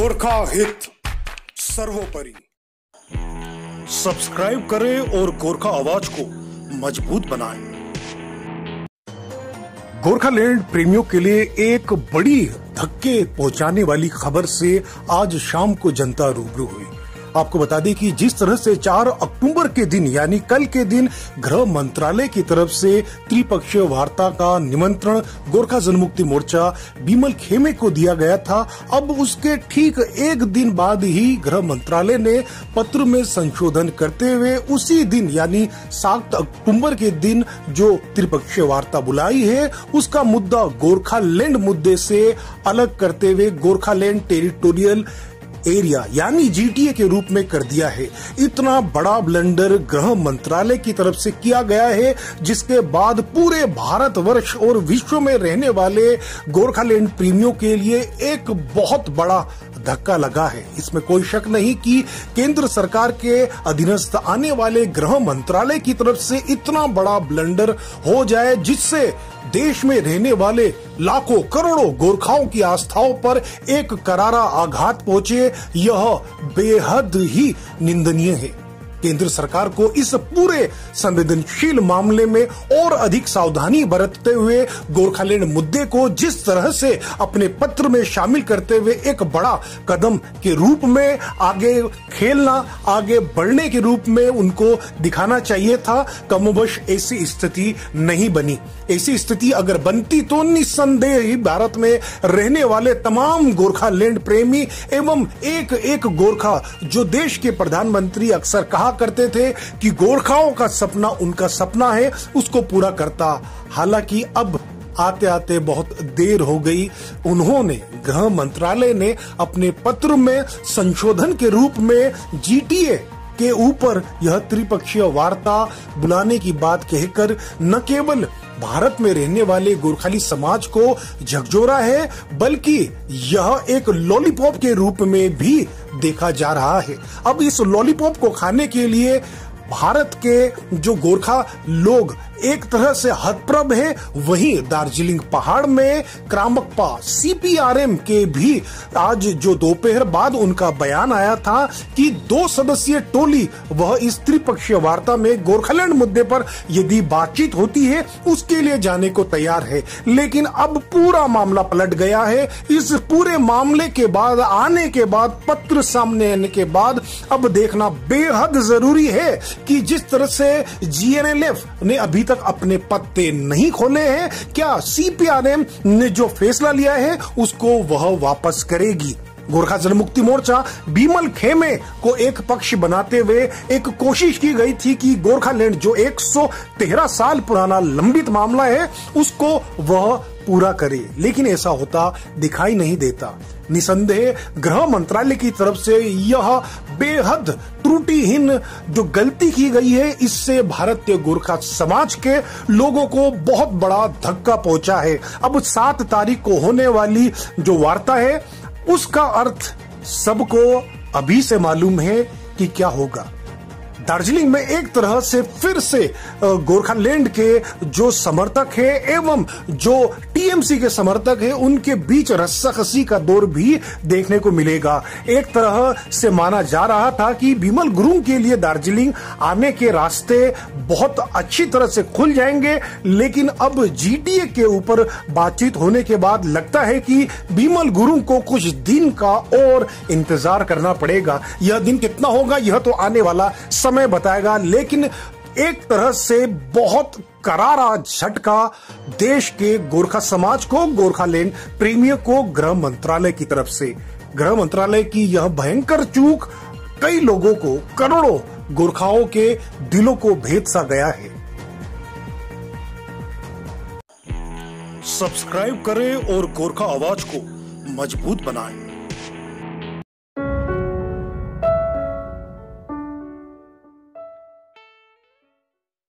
गोरखा हित सर्वोपरि। सब्सक्राइब करें और गोरखा आवाज को मजबूत बनाएं। गोरखालैंड प्रेमियों के लिए एक बड़ी धक्के पहुंचाने वाली खबर से आज शाम को जनता रूबरू हुई। आपको बता दें कि जिस तरह से 4 अक्टूबर के दिन यानी कल के दिन गृह मंत्रालय की तरफ से त्रिपक्षीय वार्ता का निमंत्रण गोरखा जनमुक्ति मोर्चा बीमल खेमे को दिया गया था, अब उसके ठीक एक दिन बाद ही गृह मंत्रालय ने पत्र में संशोधन करते हुए उसी दिन यानी 7 अक्टूबर के दिन जो त्रिपक्षीय वार्ता बुलाई है उसका मुद्दा गोरखालैंड मुद्दे से अलग करते हुए गोरखालैंड टेरिटोरियल एरिया यानी जीटीए के रूप में कर दिया है। इतना बड़ा ब्लंडर गृह मंत्रालय की तरफ से किया गया है जिसके बाद पूरे भारतवर्ष और विश्व में रहने वाले गोरखालैंड प्रेमियों के लिए एक बहुत बड़ा धक्का लगा है। इसमें कोई शक नहीं कि केंद्र सरकार के अधीनस्थ आने वाले गृह मंत्रालय की तरफ से इतना बड़ा ब्लंडर हो जाए जिससे देश में रहने वाले लाखों करोड़ों गोरखाओं की आस्थाओं पर एक करारा आघात पहुंचे, यह बेहद ही निंदनीय है। केंद्र सरकार को इस पूरे संवेदनशील मामले में और अधिक सावधानी बरतते हुए गोरखालैंड मुद्दे को जिस तरह से अपने पत्र में शामिल करते हुए एक बड़ा कदम के रूप में आगे खेलना, आगे बढ़ने के रूप में उनको दिखाना चाहिए था। कमोबश ऐसी स्थिति नहीं बनी। ऐसी स्थिति अगर बनती तो निस्संदेह ही भारत में रहने वाले तमाम गोरखालैंड प्रेमी एवं एक एक गोरखा जो देश के प्रधानमंत्री अक्सर कहा करते थे कि गोरखाओं का सपना उनका सपना है, उसको पूरा करता। हालांकि अब आते आते बहुत देर हो गई। उन्होंने गृह मंत्रालय ने अपने पत्र में संशोधन के रूप में जीटीए के ऊपर यह त्रिपक्षीय वार्ता बुलाने की बात कहकर न केवल भारत में रहने वाले गोरखाली समाज को झकझोरा है बल्कि यह एक लॉलीपॉप के रूप में भी देखा जा रहा है। अब इस लॉलीपॉप को खाने के लिए भारत के जो गोरखा लोग एक तरह से हतप्रभ है, वहीं दार्जिलिंग पहाड़ में क्रामकपा सीपीआरएम के भी आज जो दोपहर बाद उनका बयान आया था कि 2 सदस्यीय टोली वह इस त्रिपक्षीय वार्ता में गोरखालैंड मुद्दे पर यदि बातचीत होती है उसके लिए जाने को तैयार है। लेकिन अब पूरा मामला पलट गया है। इस पूरे मामले के बाद आने के बाद पत्र सामने आने के बाद अब देखना बेहद जरूरी है कि जिस तरह से जीएनएलएफ ने अभी तक अपने पत्ते नहीं खोले हैं, क्या सीपीआरएम ने जो फैसला लिया है उसको वह वापस करेगी। गोरखा जनमुक्ति मोर्चा बीमल खेमे को एक पक्ष बनाते हुए एक कोशिश की गई थी कि गोरखालैंड जो 113 साल पुराना लंबित मामला है उसको वह पूरा करे, लेकिन ऐसा होता दिखाई नहीं देता। निसंदेह गृह मंत्रालय की तरफ से यह बेहद त्रुटिहीन जो गलती की गई है इससे भारतीय गोरखा समाज के लोगों को बहुत बड़ा धक्का पहुंचा है। अब 7 तारीख को होने वाली जो वार्ता है उसका अर्थ सबको अभी से मालूम है कि क्या होगा। दार्जिलिंग में एक तरह से फिर से गोरखालैंड के जो समर्थक है एवं जो टीएमसी के समर्थक है उनके बीच रस्साकसी का दौर भी देखने को मिलेगा। एक तरह से माना जा रहा था कि बिमल गुरुंग के लिए दार्जिलिंग आने के रास्ते बहुत अच्छी तरह से खुल जाएंगे, लेकिन अब जीटीए के ऊपर बातचीत होने के बाद लगता है कि बिमल गुरुंग को कुछ दिन का और इंतजार करना पड़ेगा। यह दिन कितना होगा यह तो आने वाला समय बताएगा, लेकिन एक तरह से बहुत करारा झटका देश के गोरखा समाज को, गोरखालैंड प्रेमियों को गृह मंत्रालय की तरफ से। गृह मंत्रालय की यह भयंकर चूक कई लोगों को, करोड़ों गोरखाओं के दिलों को भेद सा गया है। सब्सक्राइब करें और गोरखा आवाज को मजबूत बनाएं।